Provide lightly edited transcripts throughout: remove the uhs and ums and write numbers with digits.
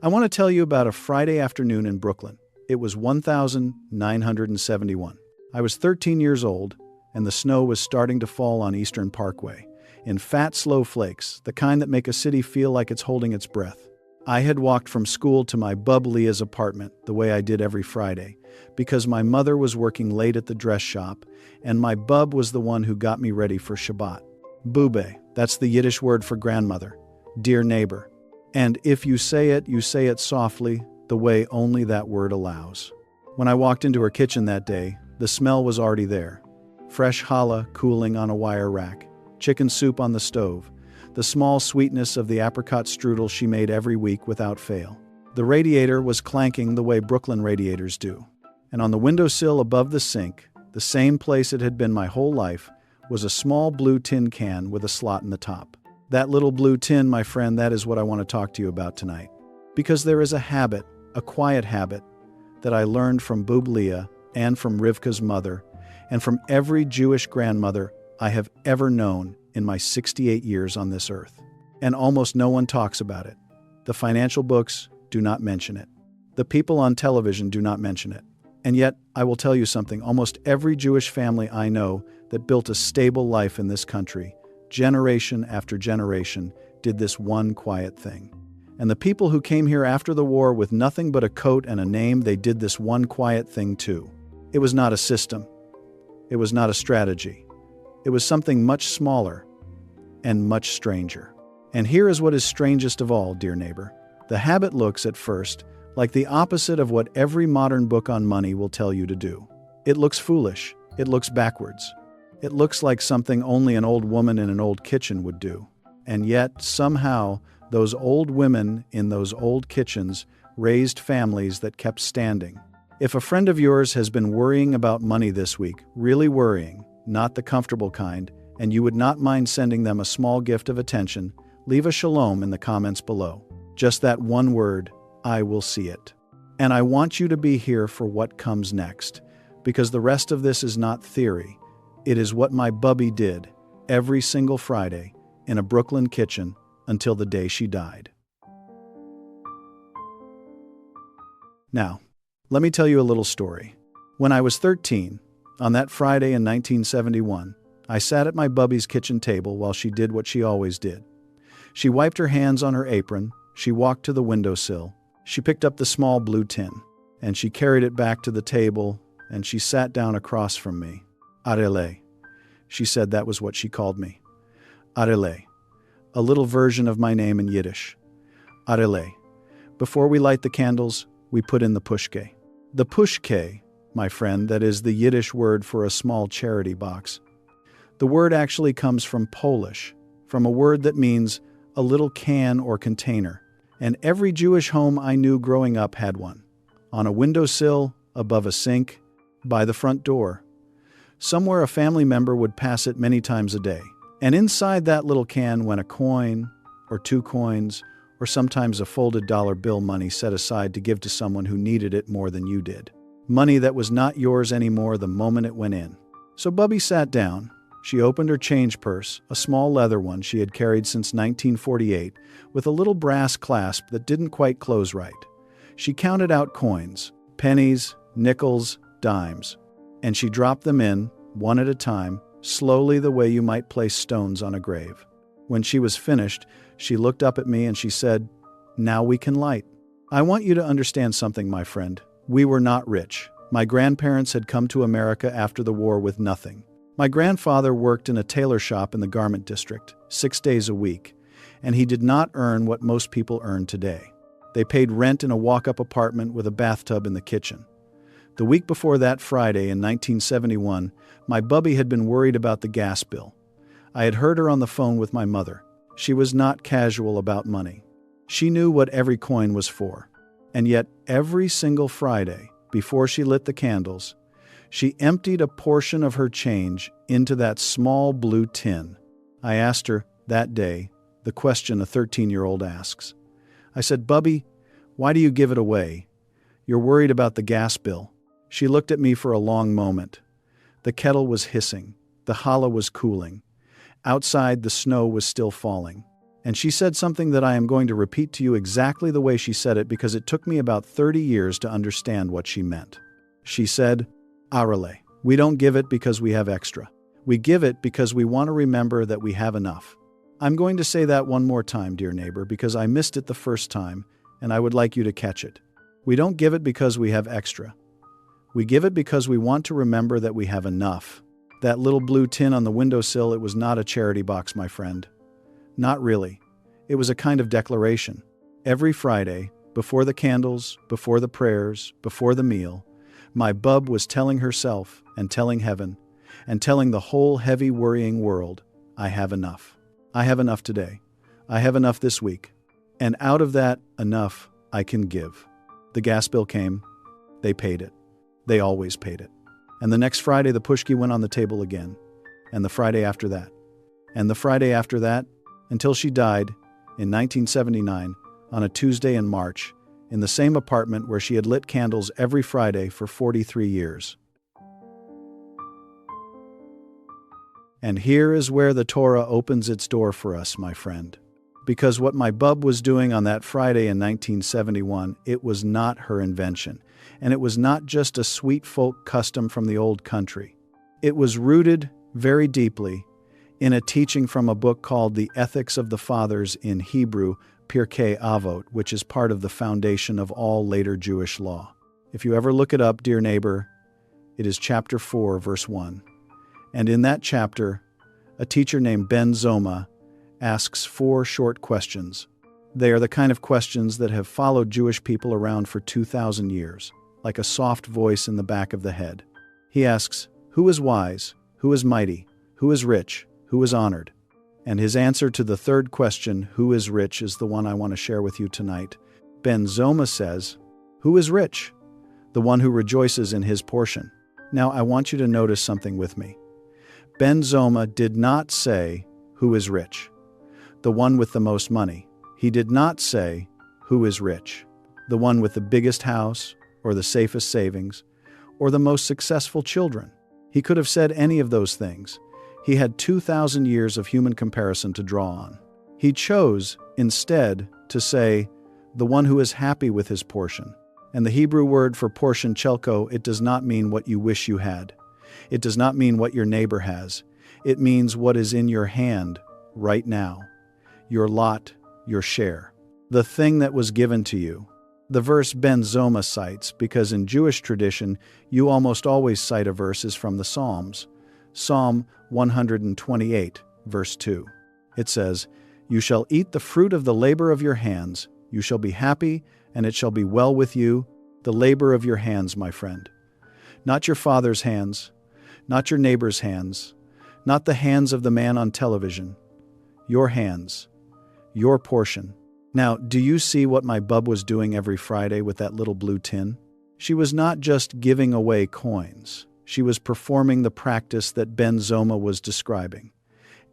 I want to tell you about a Friday afternoon in Brooklyn. It was 1971. I was 13 years old, and the snow was starting to fall on Eastern Parkway, in fat, slow flakes, the kind that make a city feel like it's holding its breath. I had walked from school to my Bubbe Leah's apartment the way I did every Friday, because my mother was working late at the dress shop, and my bub was the one who got me ready for Shabbat. Bubbe, that's the Yiddish word for grandmother, dear neighbor. And if you say it softly, the way only that word allows. When I walked into her kitchen that day, the smell was already there. Fresh challah cooling on a wire rack, chicken soup on the stove, the small sweetness of the apricot strudel she made every week without fail. The radiator was clanking the way Brooklyn radiators do. And on the windowsill above the sink, the same place it had been my whole life, was a small blue tin can with a slot in the top. That little blue tin, my friend, that is what I want to talk to you about tonight. Because there is a habit, a quiet habit, that I learned from Bubbe Leah and from Rivka's mother, and from every Jewish grandmother I have ever known in my 68 years on this earth. And almost no one talks about it. The financial books do not mention it. The people on television do not mention it. And yet, I will tell you something, almost every Jewish family I know that built a stable life in this country, generation after generation, did this one quiet thing. And the people who came here after the war with nothing but a coat and a name, they did this one quiet thing too. It was not a system. It was not a strategy. It was something much smaller and much stranger. And here is what is strangest of all, dear neighbor. The habit looks, at first, like the opposite of what every modern book on money will tell you to do. It looks foolish. It looks backwards. It looks like something only an old woman in an old kitchen would do. And yet, somehow, those old women in those old kitchens raised families that kept standing. If a friend of yours has been worrying about money this week, really worrying, not the comfortable kind, and you would not mind sending them a small gift of attention, leave a shalom in the comments below. Just that one word, I will see it. And I want you to be here for what comes next, because the rest of this is not theory. It is what my Bubbe did every single Friday in a Brooklyn kitchen until the day she died. Now, let me tell you a little story. When I was 13, on that Friday in 1971, I sat at my Bubbe's kitchen table while she did what she always did. She wiped her hands on her apron, she walked to the windowsill, she picked up the small blue tin, and she carried it back to the table, and she sat down across from me. Arele. She said that was what she called me. Arele. A little version of my name in Yiddish. Arele. Before we light the candles, we put in the pushke. The pushke, my friend, that is the Yiddish word for a small charity box. The word actually comes from Polish, from a word that means a little can or container. And every Jewish home I knew growing up had one. On a windowsill, above a sink, by the front door. Somewhere a family member would pass it many times a day. And inside that little can went a coin, or 2 coins, or sometimes a folded dollar bill money set aside to give to someone who needed it more than you did. Money that was not yours anymore the moment it went in. So Bubbe sat down. She opened her change purse, a small leather one she had carried since 1948, with a little brass clasp that didn't quite close right. She counted out coins, pennies, nickels, dimes, and she dropped them in, one at a time, slowly the way you might place stones on a grave. When she was finished, she looked up at me and she said, "Now we can light." I want you to understand something, my friend. We were not rich. My grandparents had come to America after the war with nothing. My grandfather worked in a tailor shop in the garment district, 6 days a week, and he did not earn what most people earn today. They paid rent in a walk-up apartment with a bathtub in the kitchen. The week before that Friday in 1971, my Bubbe had been worried about the gas bill. I had heard her on the phone with my mother. She was not casual about money. She knew what every coin was for. And yet, every single Friday, before she lit the candles, she emptied a portion of her change into that small blue tin. I asked her that day the question a 13-year-old asks. I said, "Bubbe, why do you give it away? You're worried about the gas bill." She looked at me for a long moment. The kettle was hissing. The challah was cooling. Outside, the snow was still falling. And she said something that I am going to repeat to you exactly the way she said it because it took me about 30 years to understand what she meant. She said, "Arale, we don't give it because we have extra. We give it because we want to remember that we have enough." I'm going to say that one more time, dear neighbor, because I missed it the first time, and I would like you to catch it. We don't give it because we have extra. We give it because we want to remember that we have enough. That little blue tin on the windowsill, it was not a charity box, my friend. Not really. It was a kind of declaration. Every Friday, before the candles, before the prayers, before the meal, my bub was telling herself and telling heaven and telling the whole heavy worrying world, I have enough. I have enough today. I have enough this week. And out of that enough, I can give. The gas bill came. They paid it. They always paid it. And the next Friday, the pushke went on the table again. And the Friday after that. And the Friday after that, until she died in 1979 on a Tuesday in March, in the same apartment where she had lit candles every Friday for 43 years. And here is where the Torah opens its door for us, my friend. Because what my bub was doing on that Friday in 1971, it was not her invention. And it was not just a sweet folk custom from the old country. It was rooted very deeply in a teaching from a book called The Ethics of the Fathers, in Hebrew, Pirkei Avot, which is part of the foundation of all later Jewish law. If you ever look it up, dear neighbor, it is chapter 4, verse 1. And in that chapter, a teacher named Ben Zoma asks 4 short questions. They are the kind of questions that have followed Jewish people around for 2,000 years, like a soft voice in the back of the head. He asks, who is wise? Who is mighty? Who is rich? Who is honored? And his answer to the third question, who is rich, is the one I want to share with you tonight. Ben Zoma says, who is rich? The one who rejoices in his portion. Now I want you to notice something with me. Ben Zoma did not say, who is rich? The one with the most money. He did not say, who is rich? The one with the biggest house, or the safest savings, or the most successful children. He could have said any of those things. He had 2,000 years of human comparison to draw on. He chose, instead, to say, the one who is happy with his portion. And the Hebrew word for portion, chelko, it does not mean what you wish you had. It does not mean what your neighbor has. It means what is in your hand right now. Your lot, your share. The thing that was given to you. The verse Ben Zoma cites, because in Jewish tradition, you almost always cite a verse, is from the Psalms. Psalm 128, verse 2. It says, you shall eat the fruit of the labor of your hands. You shall be happy, and it shall be well with you, the labor of your hands, my friend. Not your father's hands, not your neighbor's hands, not the hands of the man on television. Your hands, your portion. Now, do you see what my bub was doing every Friday with that little blue tin? She was not just giving away coins. She was performing the practice that Ben Zoma was describing.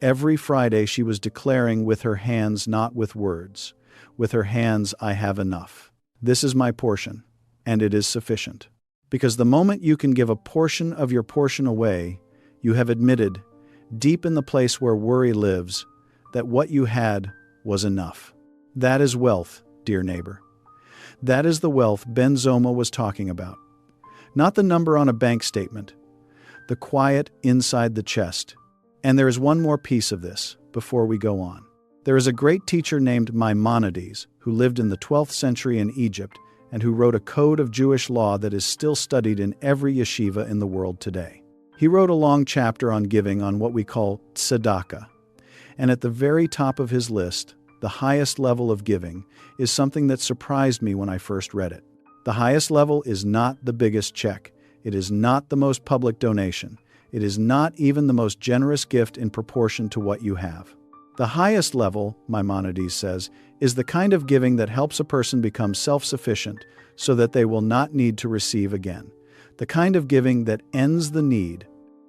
Every Friday she was declaring with her hands, not with words. With her hands, I have enough. This is my portion, and it is sufficient. Because the moment you can give a portion of your portion away, you have admitted, deep in the place where worry lives, that what you had was enough. That is wealth, dear neighbor. That is the wealth Ben Zoma was talking about. Not the number on a bank statement, the quiet inside the chest. And there is one more piece of this before we go on. There is a great teacher named Maimonides who lived in the 12th century in Egypt and who wrote a code of Jewish law that is still studied in every yeshiva in the world today. He wrote a long chapter on giving on what we call tzedakah. And at the very top of his list, the highest level of giving, is something that surprised me when I first read it. The highest level is not the biggest check. It is not the most public donation. It is not even the most generous gift in proportion to what you have. The highest level, Maimonides says, is the kind of giving that helps a person become self-sufficient so that they will not need to receive again. The kind of giving that ends the need.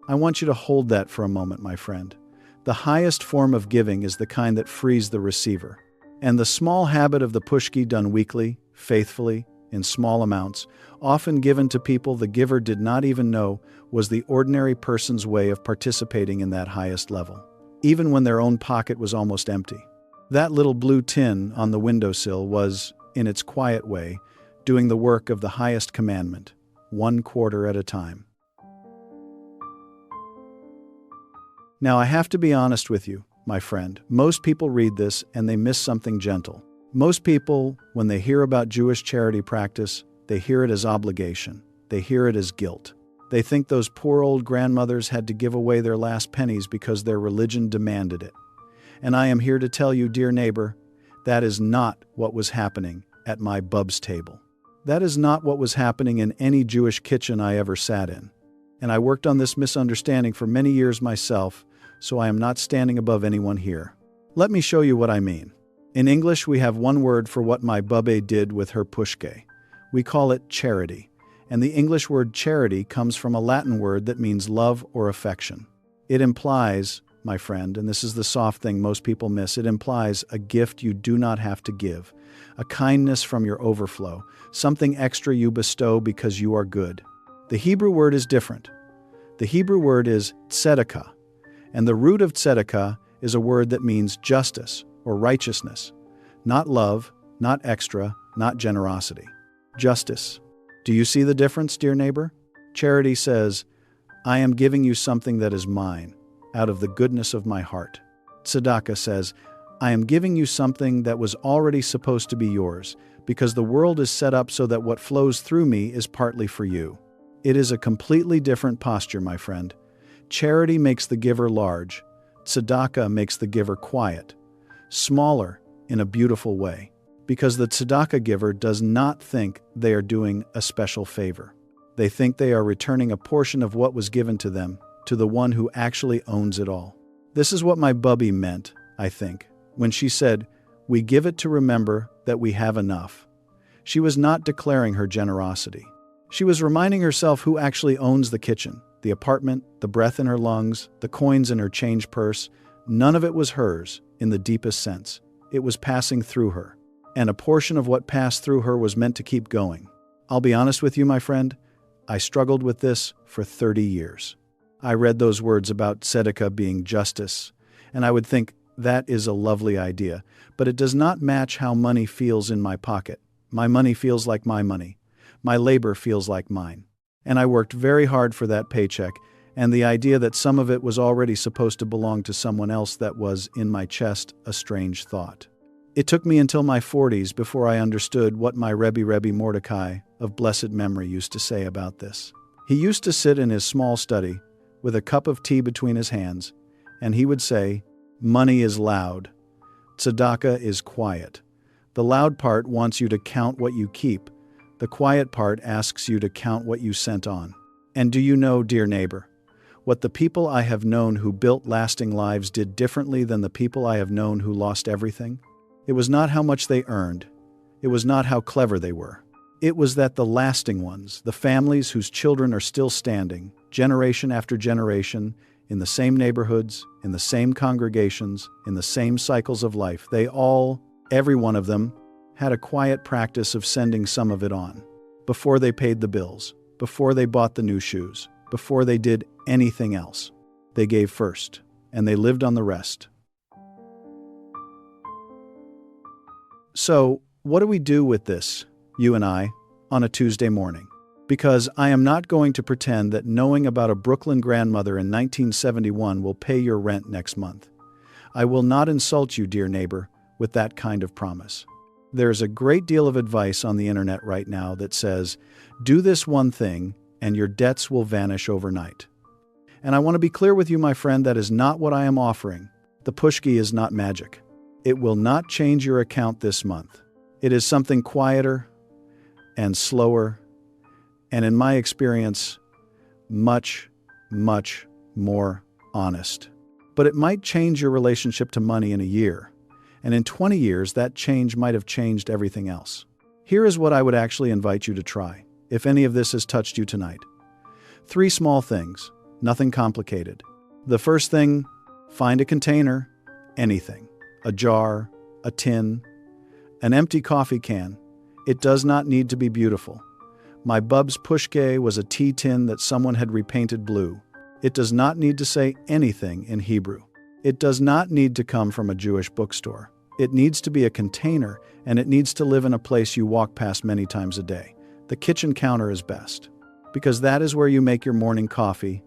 I want you to hold that for a moment, my friend. The highest form of giving is the kind that frees the receiver. And the small habit of the pushke done weekly, faithfully, in small amounts, often given to people the giver did not even know, was the ordinary person's way of participating in that highest level, even when their own pocket was almost empty. That little blue tin on the windowsill was, in its quiet way, doing the work of the highest commandment, 1/4 at a time. Now, I have to be honest with you, my friend. Most people read this and they miss something gentle. Most people, when they hear about Jewish charity practice, they hear it as obligation. They hear it as guilt. They think those poor old grandmothers had to give away their last pennies because their religion demanded it. And I am here to tell you, dear neighbor, that is not what was happening at my Bubbe's table. That is not what was happening in any Jewish kitchen I ever sat in. And I worked on this misunderstanding for many years myself, so I am not standing above anyone here. Let me show you what I mean. In English, we have one word for what my Bubbe did with her pushke. We call it charity. And the English word charity comes from a Latin word that means love or affection. It implies, my friend, and this is the soft thing most people miss, it implies a gift you do not have to give, a kindness from your overflow, something extra you bestow because you are good. The Hebrew word is different. The Hebrew word is tzedakah, and the root of tzedakah is a word that means justice or righteousness, not love, not extra, not generosity. Justice. Do you see the difference, dear neighbor? Charity says, I am giving you something that is mine, out of the goodness of my heart. Tzedakah says, I am giving you something that was already supposed to be yours, because the world is set up so that what flows through me is partly for you. It is a completely different posture, my friend. Charity makes the giver large. Tzedakah makes the giver quiet, smaller in a beautiful way, because the tzedakah giver does not think they are doing a special favor. They think they are returning a portion of what was given to them to the one who actually owns it all. This is what my Bubbe meant, I think, when she said, we give it to remember that we have enough. She was not declaring her generosity. She was reminding herself who actually owns the kitchen, the apartment, the breath in her lungs, the coins in her change purse. None of it was hers in the deepest sense. It was passing through her. And a portion of what passed through her was meant to keep going. I'll be honest with you, my friend. I struggled with this for 30 years. I read those words about tzedakah being justice, and I would think that is a lovely idea, but it does not match how money feels in my pocket. My money feels like my money. My labor feels like mine. And I worked very hard for that paycheck, and the idea that some of it was already supposed to belong to someone else, that was, in my chest, a strange thought. It took me until my 40s before I understood what my Rebbe Mordecai of blessed memory used to say about this. He used to sit in his small study with a cup of tea between his hands, and he would say, money is loud. Tzedakah is quiet. The loud part wants you to count what you keep. The quiet part asks you to count what you sent on. And do you know, dear neighbor, what the people I have known who built lasting lives did differently than the people I have known who lost everything? It was not how much they earned. It was not how clever they were. It was that the lasting ones, the families whose children are still standing, generation after generation, in the same neighborhoods, in the same congregations, in the same cycles of life, they all, every one of them, had a quiet practice of sending some of it on. Before they paid the bills, before they bought the new shoes, before they did anything else. They gave first, and they lived on the rest. So, what do we do with this, you and I, on a Tuesday morning? Because I am not going to pretend that knowing about a Brooklyn grandmother in 1971 will pay your rent next month. I will not insult you, dear neighbor, with that kind of promise. There's a great deal of advice on the internet right now that says, do this one thing and your debts will vanish overnight. And I want to be clear with you, my friend, that is not what I am offering. The pushke is not magic. It will not change your account this month. It is something quieter and slower, and in my experience, much, much more honest. But it might change your relationship to money in a year, and in 20 years, that change might have changed everything else. Here is what I would actually invite you to try, if any of this has touched you tonight. 3 small things, nothing complicated. The first thing, find a container, anything. A jar, a tin, an empty coffee can. It does not need to be beautiful. My Bubbe's pushke was a tea tin that someone had repainted blue. It does not need to say anything in Hebrew. It does not need to come from a Jewish bookstore. It needs to be a container, and it needs to live in a place you walk past many times a day. The kitchen counter is best, because that is where you make your morning coffee,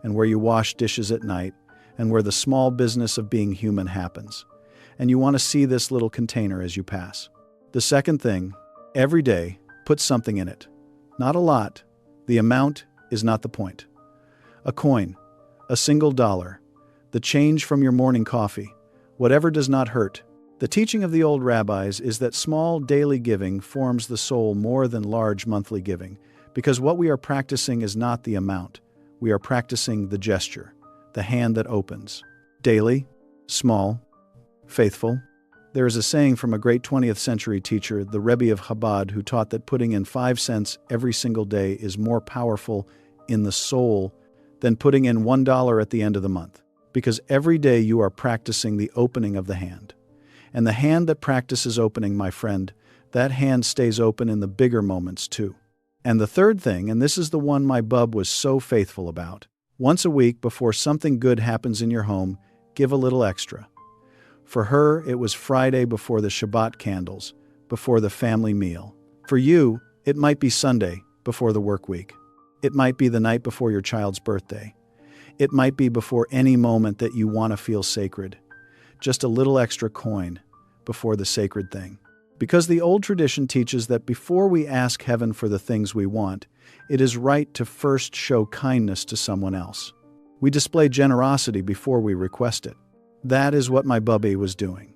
and where you wash dishes at night, and where the small business of being human happens. And you want to see this little container as you pass. The second thing, every day, put something in it. Not a lot. The amount is not the point. A coin, a single dollar, the change from your morning coffee, whatever does not hurt. The teaching of the old rabbis is that small daily giving forms the soul more than large monthly giving, because what we are practicing is not the amount. We are practicing the gesture, the hand that opens. Daily, small, faithful. There is a saying from a great 20th century teacher, the Rebbe of Chabad, who taught that putting in 5 cents every single day is more powerful in the soul than putting in $1 at the end of the month. Because every day you are practicing the opening of the hand. And the hand that practices opening, my friend, that hand stays open in the bigger moments too. And the third thing, and this is the one my bub was so faithful about, once a week before something good happens in your home, give a little extra. For her, it was Friday before the Shabbat candles, before the family meal. For you, it might be Sunday before the work week. It might be the night before your child's birthday. It might be before any moment that you want to feel sacred. Just a little extra coin before the sacred thing. Because the old tradition teaches that before we ask heaven for the things we want, it is right to first show kindness to someone else. We display generosity before we request it. That is what my Bubbe was doing.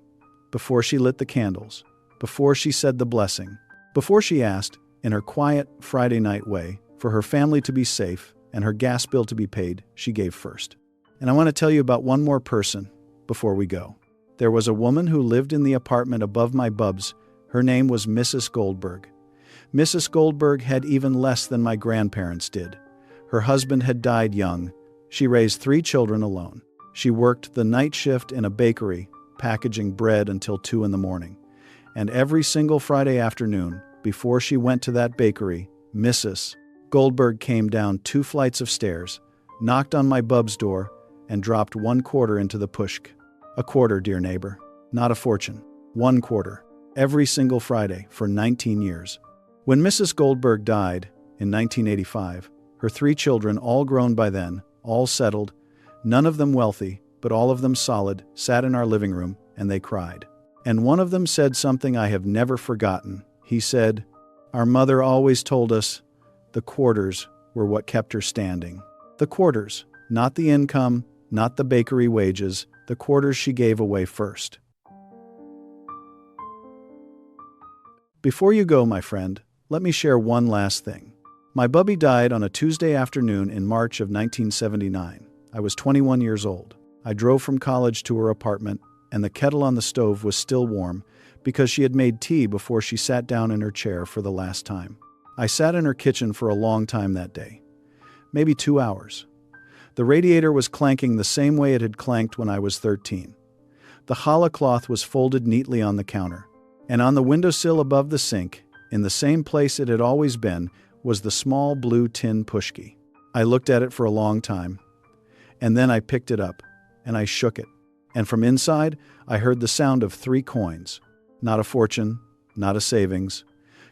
Before she lit the candles, before she said the blessing, before she asked, in her quiet Friday night way, for her family to be safe and her gas bill to be paid, she gave first. And I want to tell you about one more person before we go. There was a woman who lived in the apartment above my bub's. Her name was Mrs. Goldberg. Mrs. Goldberg had even less than my grandparents did. Her husband had died young. She raised 3 children alone. She worked the night shift in a bakery, packaging bread until 2 in the morning. And every single Friday afternoon, before she went to that bakery, Mrs. Goldberg came down 2 flights of stairs, knocked on my bub's door, and dropped 1 quarter into the pushke. A quarter, dear neighbor. Not a fortune. 1 quarter. Every single Friday for 19 years. When Mrs. Goldberg died in 1985, her 3 children, all grown by then, all settled, none of them wealthy, but all of them solid, sat in our living room, and they cried. And one of them said something I have never forgotten. He said, "Our mother always told us the quarters were what kept her standing." The quarters, not the income, not the bakery wages, the quarters she gave away first. Before you go, my friend, let me share one last thing. My Bubbe died on a Tuesday afternoon in March of 1979. I was 21 years old. I drove from college to her apartment, and the kettle on the stove was still warm because she had made tea before she sat down in her chair for the last time. I sat in her kitchen for a long time that day, maybe 2 hours. The radiator was clanking the same way it had clanked when I was 13. The challah cloth was folded neatly on the counter, and on the windowsill above the sink, in the same place it had always been, was the small blue tin pushke. I looked at it for a long time, and then I picked it up, and I shook it, and from inside I heard the sound of 3 coins. Not a fortune, not a savings,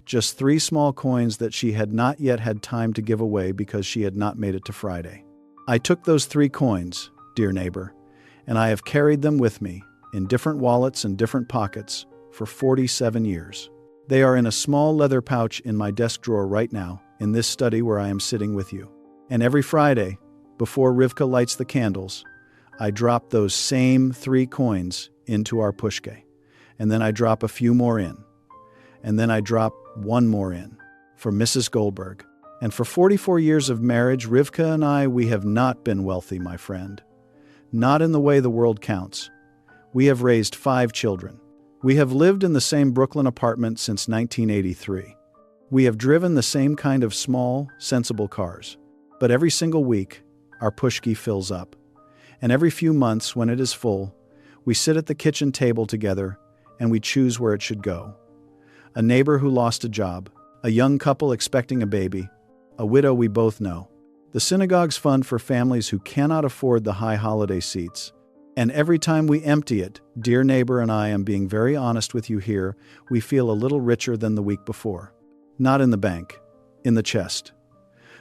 just 3 small coins that she had not yet had time to give away because she had not made it to Friday. I took those 3 coins, dear neighbor, and I have carried them with me in different wallets and different pockets for 47 years. They are in a small leather pouch in my desk drawer right now, in this study where I am sitting with you. And every Friday, before Rivka lights the candles, I drop those same 3 coins into our pushke. And then I drop a few more in. And then I drop 1 more in for Mrs. Goldberg. And for 44 years of marriage, Rivka and I, we have not been wealthy, my friend. Not in the way the world counts. We have raised 5 children. We have lived in the same Brooklyn apartment since 1983. We have driven the same kind of small, sensible cars. But every single week, our pushke fills up. And every few months, when it is full, we sit at the kitchen table together and we choose where it should go. A neighbor who lost a job, a young couple expecting a baby, a widow we both know, the synagogue's fund for families who cannot afford the high holiday seats, And every time we empty it, dear neighbor, and I am being very honest with you here, we feel a little richer than the week before. Not in the bank, in the chest.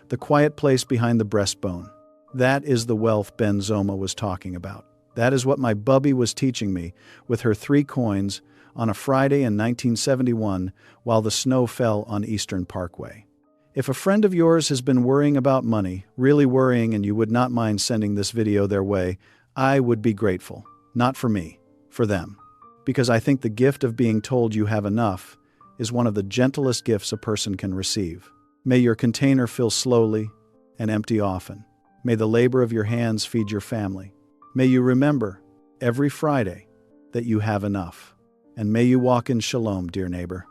The quiet place behind the breastbone. That is the wealth Ben Zoma was talking about. That is what my Bubbe was teaching me with her 3 coins on a Friday in 1971 while the snow fell on Eastern Parkway. If a friend of yours has been worrying about money, really worrying, and you would not mind sending this video their way, I would be grateful. Not for me, for them. Because I think the gift of being told you have enough is one of the gentlest gifts a person can receive. May your container fill slowly and empty often. May the labor of your hands feed your family. May you remember every Friday that you have enough. And may you walk in shalom, dear neighbor.